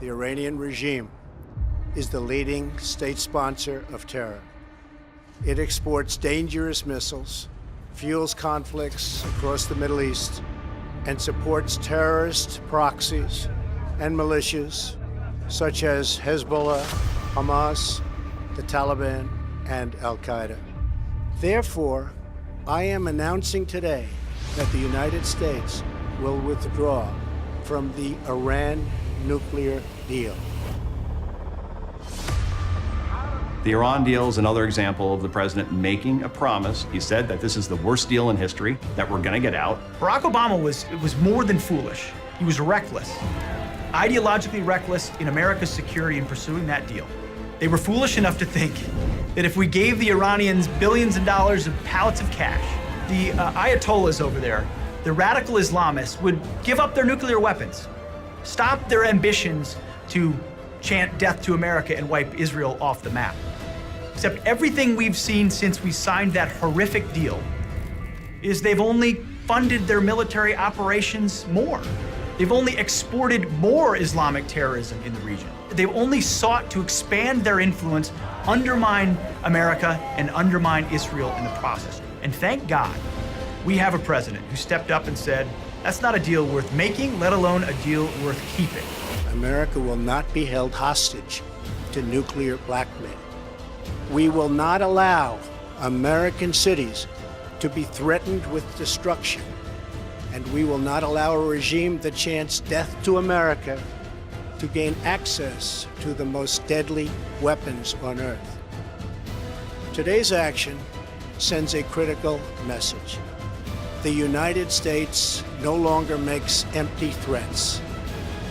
The Iranian regime is the leading state sponsor of terror. It exports dangerous missiles, fuels conflicts across the Middle East, and supports terrorist proxies and militias such as Hezbollah, Hamas, the Taliban, and Al-Qaeda. Therefore, I am announcing today that the United States will withdraw from the Iran nuclear deal. The Iran deal is another example of the president making a promise. He said that this is the worst deal in history, that we're going to get out. Barack Obama was more than foolish. He was reckless, ideologically reckless in America's security in pursuing that deal. They were foolish enough to think that if we gave the Iranians billions of dollars of pallets of cash, the Ayatollahs over there, the radical Islamists, would give up their nuclear weapons, stop their ambitions to chant death to America and wipe Israel off the map. Except everything we've seen since we signed that horrific deal is they've only funded their military operations more. They've only exported more Islamic terrorism in the region. They've only sought to expand their influence, undermine America, and undermine Israel in the process. And thank God, we have a president who stepped up and said, that's not a deal worth making, let alone a deal worth keeping. America will not be held hostage to nuclear blackmail. We will not allow American cities to be threatened with destruction. And we will not allow a regime that chants death to America to gain access to the most deadly weapons on earth. Today's action sends a critical message. The United States no longer makes empty threats.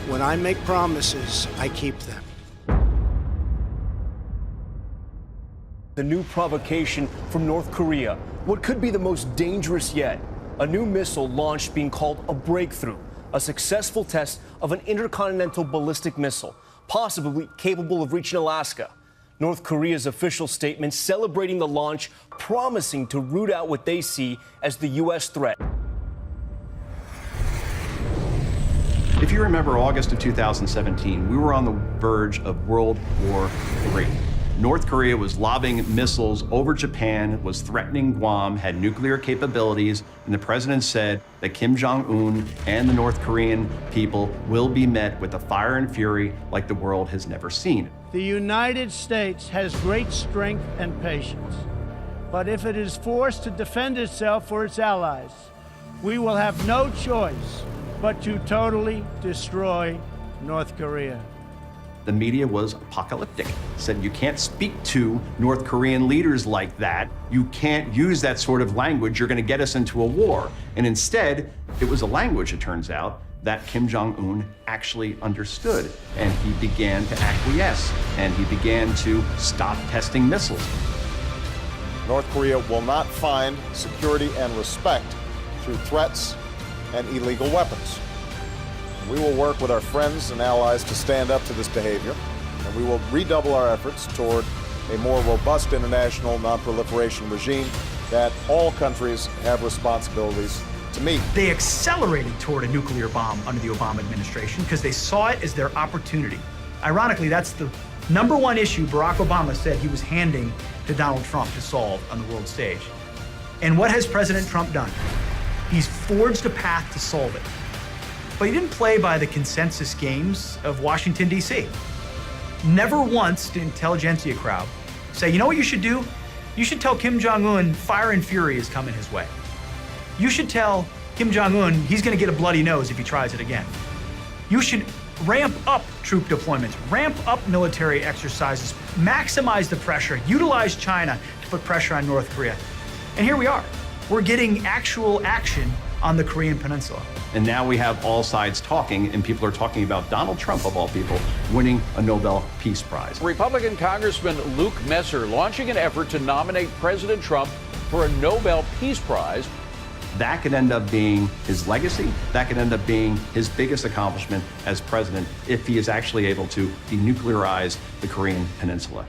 When I make promises, I keep them. The new provocation from North Korea, what could be the most dangerous yet, a new missile launched being called a breakthrough, a successful test of an intercontinental ballistic missile, possibly capable of reaching Alaska. North Korea's official statement celebrating the launch, promising to root out what they see as the U.S. threat. If you remember August of 2017, we were on the verge of World War III. North Korea was lobbing missiles over Japan, was threatening Guam, had nuclear capabilities, and the president said that Kim Jong-un and the North Korean people will be met with a fire and fury like the world has never seen. The United States has great strength and patience, but if it is forced to defend itself or its allies, we will have no choice but to totally destroy North Korea. The media was apocalyptic, said you can't speak to North Korean leaders like that. You can't use that sort of language. You're going to get us into a war. And instead, it was a language, it turns out, that Kim Jong-un actually understood. And he began to acquiesce, and he began to stop testing missiles. North Korea will not find security and respect through threats and illegal weapons. We will work with our friends and allies to stand up to this behavior, and we will redouble our efforts toward a more robust international non-proliferation regime that all countries have responsibilities to meet. They accelerated toward a nuclear bomb under the Obama administration because they saw it as their opportunity. Ironically, that's the #1 issue Barack Obama said he was handing to Donald Trump to solve on the world stage. And what has President Trump done? He's forged a path to solve it. But he didn't play by the consensus games of Washington, D.C. Never once did intelligentsia crowd say, you know what you should do? You should tell Kim Jong-un fire and fury is coming his way. You should tell Kim Jong-un he's going to get a bloody nose if he tries it again. You should ramp up troop deployments, ramp up military exercises, maximize the pressure, utilize China to put pressure on North Korea. And here we are. We're getting actual action on the Korean Peninsula. And now we have all sides talking, and people are talking about Donald Trump, of all people, winning a Nobel Peace Prize. Republican Congressman Luke Messer launching an effort to nominate President Trump for a Nobel Peace Prize. That could end up being his legacy. That could end up being his biggest accomplishment as president if he is actually able to denuclearize the Korean Peninsula.